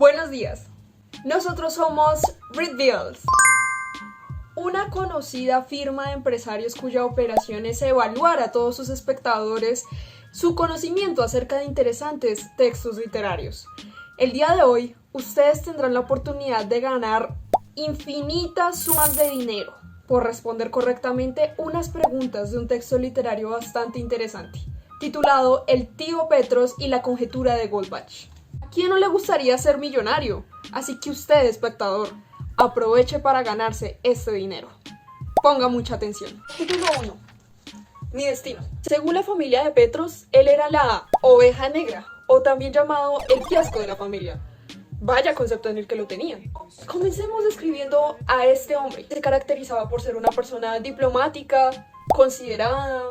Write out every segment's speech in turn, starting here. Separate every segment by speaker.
Speaker 1: Buenos días, nosotros somos Reveals, una conocida firma de empresarios cuya operación es evaluar a todos sus espectadores su conocimiento acerca de interesantes textos literarios. El día de hoy, ustedes tendrán la oportunidad de ganar infinitas sumas de dinero por responder correctamente unas preguntas de un texto literario bastante interesante, titulado El tío Petros y la conjetura de Goldbach. ¿A quién no le gustaría ser millonario? Así que usted, espectador, aproveche para ganarse este dinero. Ponga mucha atención. Título 1. Mi destino. Según la familia de Petros, él era la oveja negra, o también llamado el fiasco de la familia. Vaya concepto en el que lo tenían. Comencemos describiendo a este hombre. Se caracterizaba por ser una persona diplomática, considerada,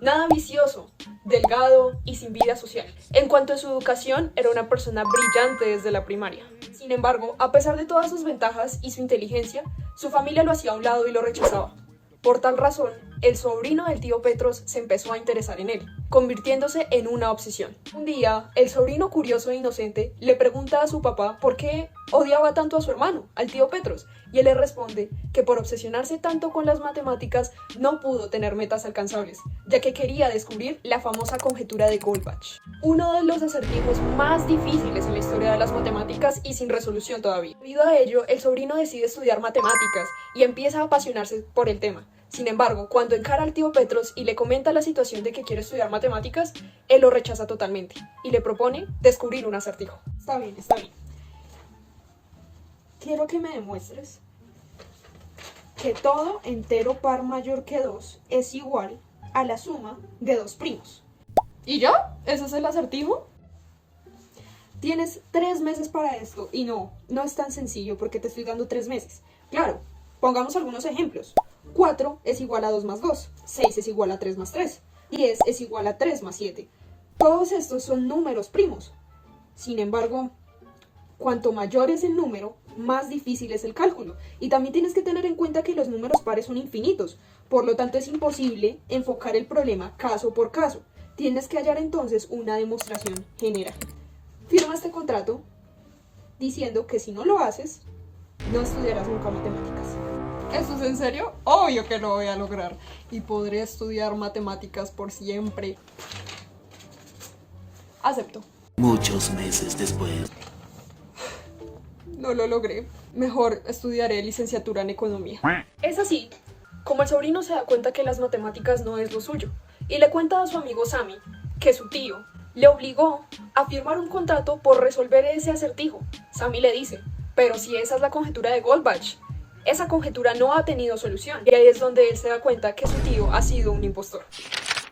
Speaker 1: nada vicioso, delgado y sin vida social. En cuanto a su educación, era una persona brillante desde la primaria. Sin embargo, a pesar de todas sus ventajas y su inteligencia, su familia lo hacía a un lado y lo rechazaba. Por tal razón, el sobrino del tío Petros se empezó a interesar en él, convirtiéndose en una obsesión. Un día, el sobrino curioso e inocente le pregunta a su papá por qué odiaba tanto a su hermano, al tío Petros, y él le responde que por obsesionarse tanto con las matemáticas no pudo tener metas alcanzables, ya que quería descubrir la famosa conjetura de Goldbach, uno de los acertijos más difíciles en la historia de las matemáticas y sin resolución todavía. Debido a ello, el sobrino decide estudiar matemáticas y empieza a apasionarse por el tema. Sin embargo, cuando encara al tío Petros y le comenta la situación de que quiere estudiar matemáticas, él lo rechaza totalmente y le propone descubrir un acertijo. Está bien, está bien. Quiero que me demuestres que todo entero par mayor que 2 es igual a la suma de dos primos. ¿Y ya? ¿Ese es el acertijo? Tienes 3 meses para esto y no es tan sencillo porque te estoy dando 3 meses. Claro, pongamos algunos ejemplos. 4 es igual a 2 más 2, 6 es igual a 3 más 3, 10 es igual a 3 más 7. Todos estos son números primos. Sin embargo, cuanto mayor es el número, más difícil es el cálculo. Y también tienes que tener en cuenta que los números pares son infinitos. Por lo tanto, es imposible enfocar el problema caso por caso. Tienes que hallar entonces una demostración general. Firma este contrato diciendo que si no lo haces, no estudiarás nunca matemáticas. ¿Eso es en serio? Obvio que lo voy a lograr. Y podré estudiar matemáticas por siempre. Acepto.
Speaker 2: Muchos meses después.
Speaker 1: No lo logré. Mejor estudiaré licenciatura en economía. Es así como el sobrino se da cuenta que las matemáticas no es lo suyo. Y le cuenta a su amigo Sammy que su tío le obligó a firmar un contrato por resolver ese acertijo. Sammy le dice, pero si esa es la conjetura de Goldbach, esa conjetura no ha tenido solución. Y ahí es donde él se da cuenta que su tío ha sido un impostor.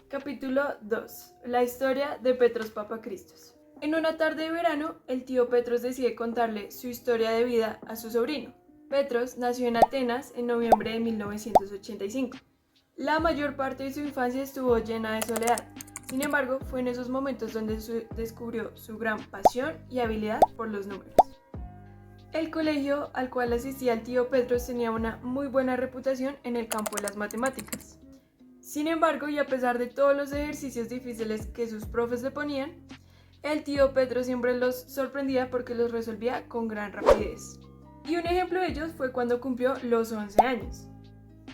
Speaker 3: Capítulo 2. La historia de Petros Papacristos. En una tarde de verano, el tío Petros decide contarle su historia de vida a su sobrino. Petros nació en Atenas en noviembre de 1985. La mayor parte de su infancia estuvo llena de soledad. Sin embargo, fue en esos momentos donde descubrió su gran pasión y habilidad por los números. El colegio al cual asistía el tío Petros tenía una muy buena reputación en el campo de las matemáticas. Sin embargo, y a pesar de todos los ejercicios difíciles que sus profes le ponían, el tío Petros siempre los sorprendía porque los resolvía con gran rapidez. Y un ejemplo de ellos fue cuando cumplió los 11 años,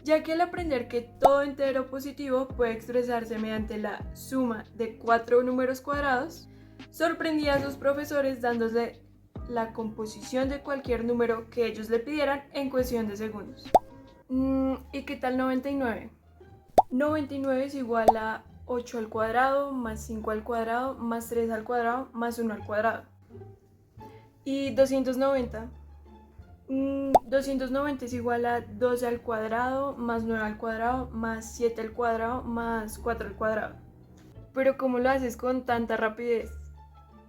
Speaker 3: ya que al aprender que todo entero positivo puede expresarse mediante la suma de 4 números cuadrados, sorprendía a sus profesores dándole la composición de cualquier número que ellos le pidieran en cuestión de segundos. ¿Y qué tal 99? 99 es igual a 8 al cuadrado, más 5 al cuadrado, más 3 al cuadrado, más 1 al cuadrado. ¿Y 290? 290 es igual a 12 al cuadrado, más 9 al cuadrado, más 7 al cuadrado, más 4 al cuadrado. Pero ¿cómo lo haces con tanta rapidez?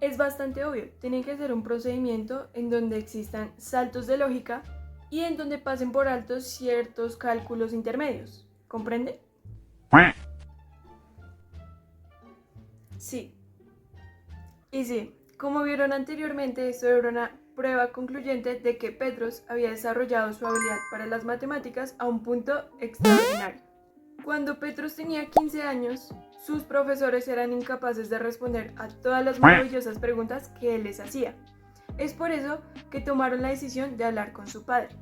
Speaker 3: Es bastante obvio, tienen que hacer un procedimiento en donde existan saltos de lógica y en donde pasen por alto ciertos cálculos intermedios. ¿Comprende? Sí. Y sí, como vieron anteriormente, esto era una prueba concluyente de que Petros había desarrollado su habilidad para las matemáticas a un punto extraordinario. Cuando Petros tenía 15 años, sus profesores eran incapaces de responder a todas las maravillosas preguntas que él les hacía. Es por eso que tomaron la decisión de hablar con su padre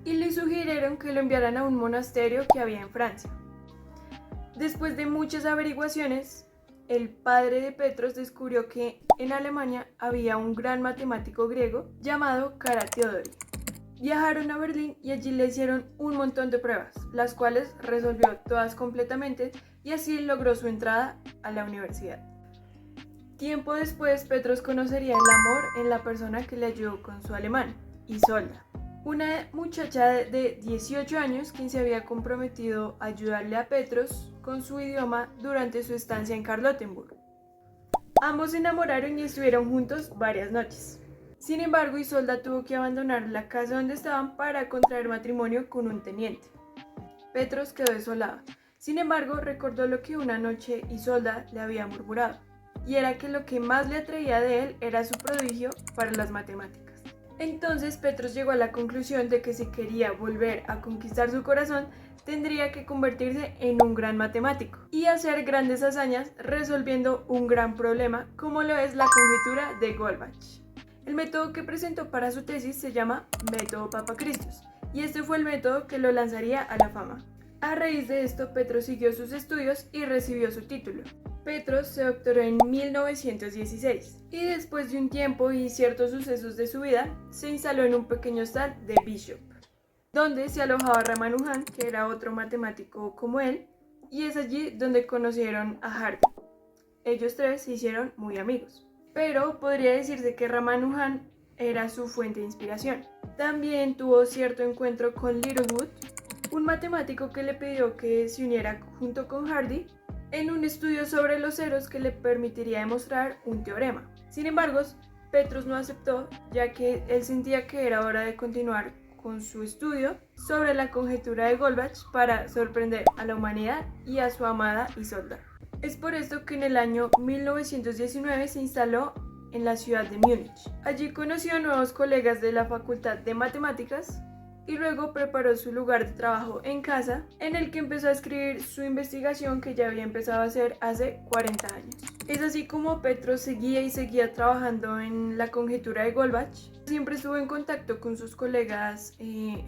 Speaker 3: y le sugirieron que lo enviaran a un monasterio que había en Francia. Después de muchas averiguaciones, el padre de Petros descubrió que en Alemania había un gran matemático griego llamado Kara Teodori. Viajaron a Berlín y allí le hicieron un montón de pruebas, las cuales resolvió todas completamente y así logró su entrada a la universidad. Tiempo después, Petros conocería el amor en la persona que le ayudó con su alemán, Isolda, una muchacha de 18 años quien se había comprometido a ayudarle a Petros con su idioma durante su estancia en Charlottenburg. Ambos se enamoraron y estuvieron juntos varias noches. Sin embargo, Isolda tuvo que abandonar la casa donde estaban para contraer matrimonio con un teniente. Petros quedó desolado. Sin embargo, recordó lo que una noche Isolda le había murmurado, y era que lo que más le atraía de él era su prodigio para las matemáticas. Entonces Petros llegó a la conclusión de que si quería volver a conquistar su corazón, tendría que convertirse en un gran matemático y hacer grandes hazañas resolviendo un gran problema como lo es la conjetura de Goldbach. El método que presentó para su tesis se llama Método Papakristos y este fue el método que lo lanzaría a la fama. A raíz de esto, Petros siguió sus estudios y recibió su título. Petros se doctoró en 1916 y después de un tiempo y ciertos sucesos de su vida, se instaló en un pequeño hostal de Bishop, donde se alojaba Ramanujan, que era otro matemático como él, y es allí donde conocieron a Hardy. Ellos tres se hicieron muy amigos, pero podría decirse que Ramanujan era su fuente de inspiración. También tuvo cierto encuentro con Littlewood, un matemático que le pidió que se uniera junto con Hardy en un estudio sobre los ceros que le permitiría demostrar un teorema. Sin embargo, Petros no aceptó, ya que él sentía que era hora de continuar con su estudio sobre la conjetura de Goldbach para sorprender a la humanidad y a su amada Isolda. Es por esto que en el año 1919 se instaló en la ciudad de Múnich. Allí conoció a nuevos colegas de la Facultad de Matemáticas y luego preparó su lugar de trabajo en casa, en el que empezó a escribir su investigación que ya había empezado a hacer hace 40 años. Es así como Petros seguía trabajando en la conjetura de Goldbach. Siempre estuvo en contacto con sus colegas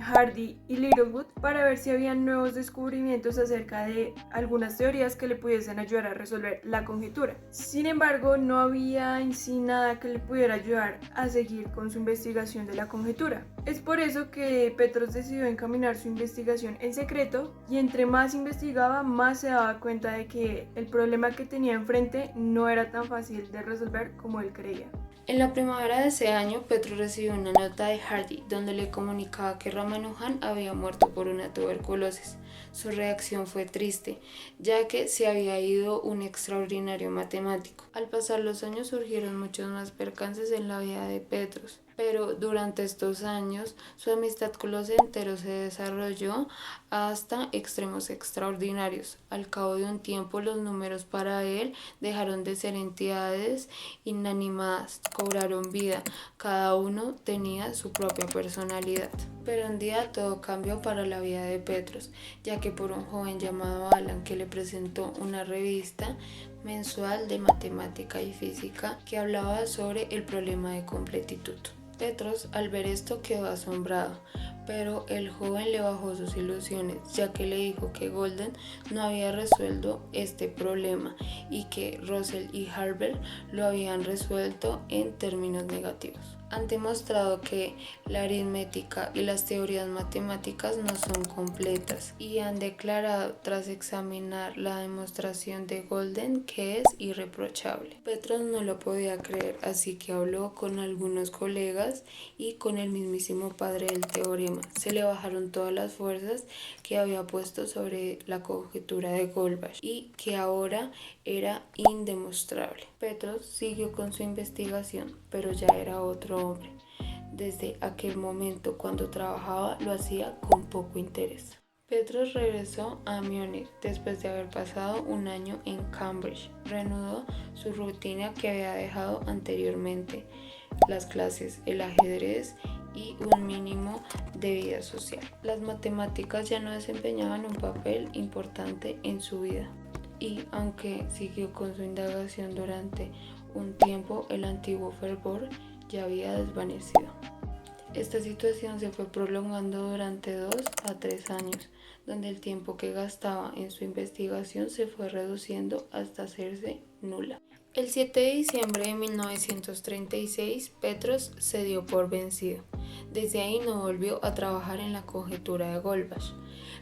Speaker 3: Hardy y Littlewood para ver si había nuevos descubrimientos acerca de algunas teorías que le pudiesen ayudar a resolver la conjetura. Sin embargo, no había en sí nada que le pudiera ayudar a seguir con su investigación de la conjetura. Es por eso que Petros decidió encaminar su investigación en secreto y entre más investigaba, más se daba cuenta de que el problema que tenía enfrente no era tan fácil de resolver como él creía.
Speaker 4: En la primavera de ese año, Petros recibió una nota de Hardy donde le comunicaba que Ramanujan había muerto por una tuberculosis. Su reacción fue triste, ya que se había ido un extraordinario matemático. Al pasar los años surgieron muchos más percances en la vida de Petros, pero durante estos años su amistad con los enteros se desarrolló hasta extremos extraordinarios. Al cabo de un tiempo, los números para él dejaron de ser entidades inanimadas, cobraron vida, cada uno tenía su propia personalidad. Pero un día todo cambió para la vida de Petros, ya que por un joven llamado Alan que le presentó una revista mensual de matemática y física que hablaba sobre el problema de completitud. Petros al ver esto quedó asombrado, pero el joven le bajó sus ilusiones, ya que le dijo que Golden no había resuelto este problema y que Russell y Harvey lo habían resuelto en términos negativos. Han demostrado que la aritmética y las teorías matemáticas no son completas y han declarado tras examinar la demostración de Golden que es irreprochable. Petros no lo podía creer, así que habló con algunos colegas y con el mismísimo padre del teorema. Se le bajaron todas las fuerzas que había puesto sobre la conjetura de Goldbach y que ahora era indemostrable. Petros siguió con su investigación, pero ya era otro hombre. Desde aquel momento, cuando trabajaba, lo hacía con poco interés. Petros regresó a Múnich después de haber pasado un año en Cambridge. Reanudó su rutina que había dejado anteriormente, las clases, el ajedrez y un mínimo de vida social. Las matemáticas ya no desempeñaban un papel importante en su vida. Y aunque siguió con su indagación durante un tiempo, el antiguo fervor ya había desvanecido. Esta situación se fue prolongando durante 2 a 3 años, donde el tiempo que gastaba en su investigación se fue reduciendo hasta hacerse nula. El 7 de diciembre de 1936, Petros se dio por vencido. Desde ahí no volvió a trabajar en la conjetura de Goldbach.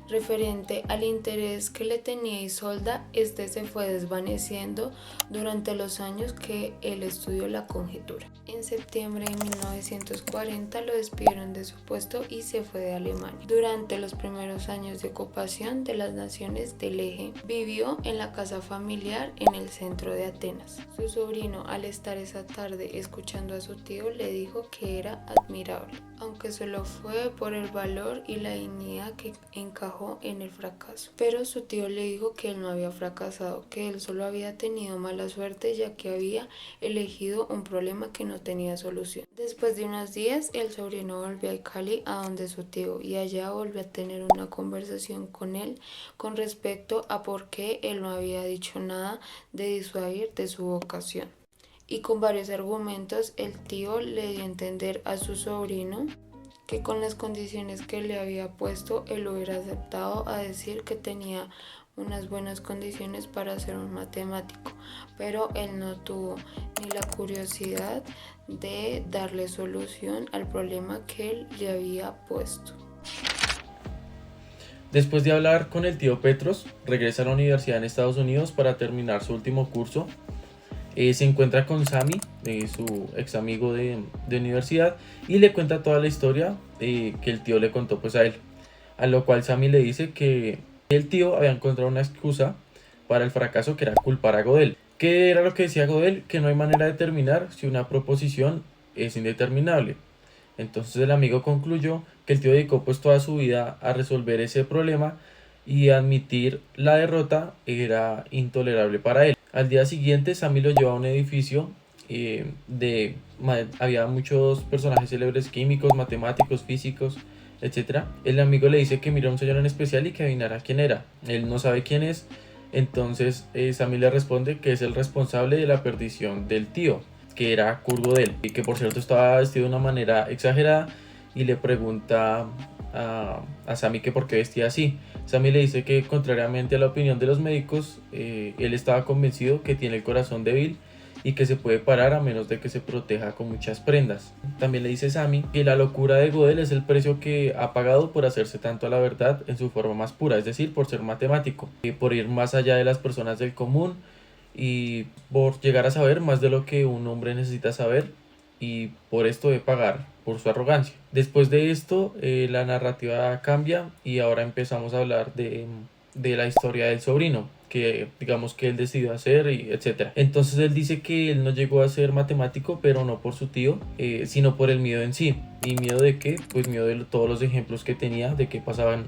Speaker 4: Referente al interés que le tenía Isolda, este se fue desvaneciendo durante los años que él estudió la conjetura. En septiembre de 1940 lo despidieron de su puesto y se fue de Alemania. Durante los primeros años de ocupación de las naciones del eje, vivió en la casa familiar en el centro de Atenas. Su sobrino, al estar esa tarde escuchando a su tío, le dijo que era admirable, aunque solo fue por el valor y la dignidad que encajó en el fracaso. Pero su tío le dijo que él no había fracasado, que él solo había tenido mala suerte ya que había elegido un problema que no tenía solución. Después de unos días, el sobrino volvió a Cali a donde su tío y allá volvió a tener una conversación con él con respecto a por qué él no había dicho nada de disuadir de su vocación. Y con varios argumentos el tío le dio a entender a su sobrino que con las condiciones que le había puesto él hubiera aceptado a decir que tenía unas buenas condiciones para ser un matemático, pero él no tuvo ni la curiosidad de darle solución al problema que él le había puesto.
Speaker 5: Después de hablar con el tío Petros, regresa a la universidad en Estados Unidos para terminar su último curso. Se encuentra con Sammy, su ex amigo de universidad, y le cuenta toda la historia que el tío le contó pues a él. A lo cual Sammy le dice que el tío había encontrado una excusa para el fracaso, que era culpar a Gödel. ¿Qué era lo que decía Gödel? Que no hay manera de determinar si una proposición es indeterminable. Entonces el amigo concluyó que el tío dedicó pues toda su vida a resolver ese problema y admitir la derrota era intolerable para él. Al día siguiente, Sammy lo lleva a un edificio había muchos personajes célebres, químicos, matemáticos, físicos, etc. El amigo le dice que mira a un señor en especial y que adivinara quién era. Él no sabe quién es, entonces Sammy le responde que es el responsable de la perdición del tío, que era Kurt Gödel, y que por cierto estaba vestido de una manera exagerada, y le pregunta a Sammy que por qué vestía así. Sammy le dice que contrariamente a la opinión de los médicos, él estaba convencido que tiene el corazón débil y que se puede parar a menos de que se proteja con muchas prendas. También le dice Sammy que la locura de Gödel es el precio que ha pagado por hacerse tanto a la verdad en su forma más pura, es decir, por ser matemático, por ir más allá de las personas del común y por llegar a saber más de lo que un hombre necesita saber, y por esto de pagar por su arrogancia. Después de esto, la narrativa cambia y ahora empezamos a hablar de la historia del sobrino, que digamos que él decidió hacer, y etcétera. Entonces él dice que él no llegó a ser matemático, pero no por su tío, sino por el miedo en sí. ¿Y miedo de qué? Pues miedo de todos los ejemplos que tenía de qué pasaban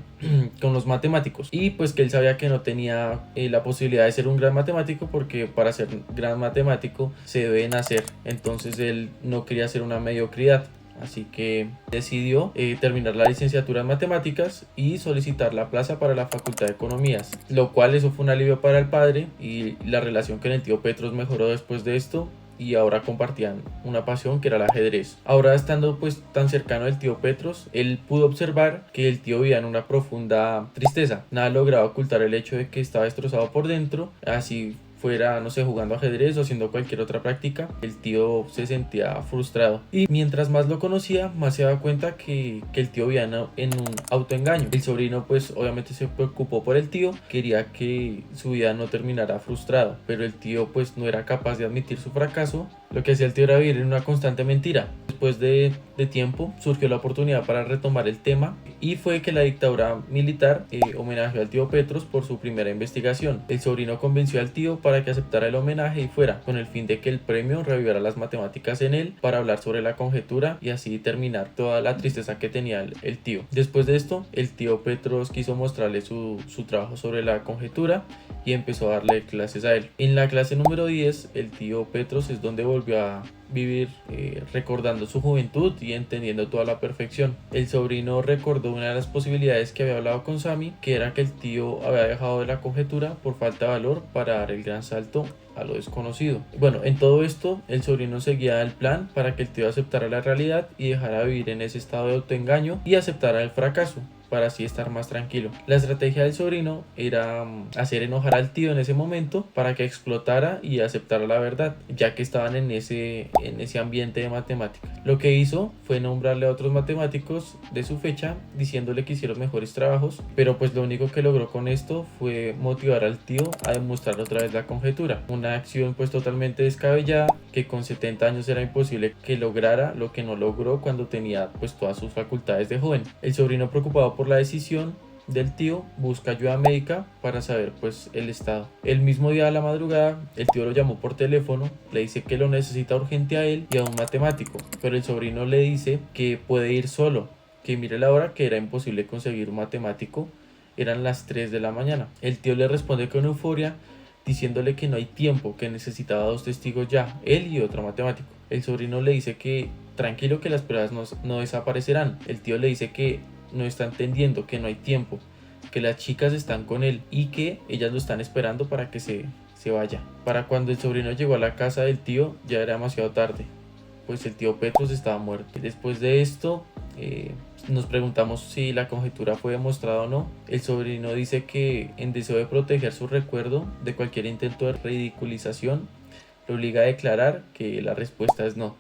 Speaker 5: con los matemáticos, y pues que él sabía que no tenía la posibilidad de ser un gran matemático, porque para ser gran matemático se debe nacer. Entonces él no quería ser una mediocridad, así que decidió terminar la licenciatura en matemáticas y solicitar la plaza para la Facultad de Economías, lo cual eso fue un alivio para el padre, y la relación con el tío Petros mejoró después de esto, y ahora compartían una pasión que era el ajedrez. Ahora, estando pues tan cercano al tío Petros, él pudo observar que el tío vivía en una profunda tristeza. Nada lograba ocultar el hecho de que estaba destrozado por dentro, así fuera, no sé, jugando ajedrez o haciendo cualquier otra práctica. El tío se sentía frustrado, y mientras más lo conocía, más se daba cuenta que el tío vivía en un autoengaño. El sobrino pues obviamente se preocupó por el tío, quería que su vida no terminara frustrado, pero el tío pues no era capaz de admitir su fracaso. Lo que hacía el tío era vivir en una constante mentira. Después de tiempo surgió la oportunidad para retomar el tema, y fue que la dictadura militar homenajeó al tío Petros por su primera investigación. El sobrino convenció al tío para que aceptara el homenaje y fuera, con el fin de que el premio reviviera las matemáticas en él, para hablar sobre la conjetura y así terminar toda la tristeza que tenía el tío. Después de esto, el tío Petros quiso mostrarle su trabajo sobre la conjetura y empezó a darle clases a él. En la clase número 10, el tío Petros es donde volvió volvió a vivir recordando su juventud y entendiendo toda la perfección. El sobrino recordó una de las posibilidades que había hablado con Sammy, que era que el tío había dejado de la conjetura por falta de valor para dar el gran salto a lo desconocido. Bueno, en todo esto el sobrino seguía el plan para que el tío aceptara la realidad y dejara de vivir en ese estado de autoengaño y aceptara el fracaso, para así estar más tranquilo. La estrategia del sobrino era hacer enojar al tío en ese momento para que explotara y aceptara la verdad, ya que estaban en ese ambiente de matemáticas. Lo que hizo fue nombrarle a otros matemáticos de su fecha, diciéndole que hicieron mejores trabajos, pero pues lo único que logró con esto fue motivar al tío a demostrar otra vez la conjetura, una acción pues totalmente descabellada que con 70 años era imposible que lograra lo que no logró cuando tenía pues todas sus facultades de joven. El sobrino, preocupado por la decisión del tío, busca ayuda médica para saber pues el estado. El mismo día de la madrugada el tío lo llamó por teléfono, le dice que lo necesita urgente a él y a un matemático, pero el sobrino le dice que puede ir solo, que mire la hora, que era imposible conseguir un matemático, eran las 3 de la mañana. El tío le responde con euforia diciéndole que no hay tiempo, que necesitaba 2 testigos ya, él y otro matemático. El sobrino le dice que tranquilo, que las pruebas no desaparecerán. El tío le dice que no está entendiendo, que no hay tiempo, que las chicas están con él y que ellas lo están esperando para que se vaya. Para cuando el sobrino llegó a la casa del tío ya era demasiado tarde, pues el tío Petros estaba muerto. Después de esto nos preguntamos si la conjetura fue demostrada o no. El sobrino dice que en deseo de proteger su recuerdo de cualquier intento de ridiculización, lo obliga a declarar que la respuesta es no.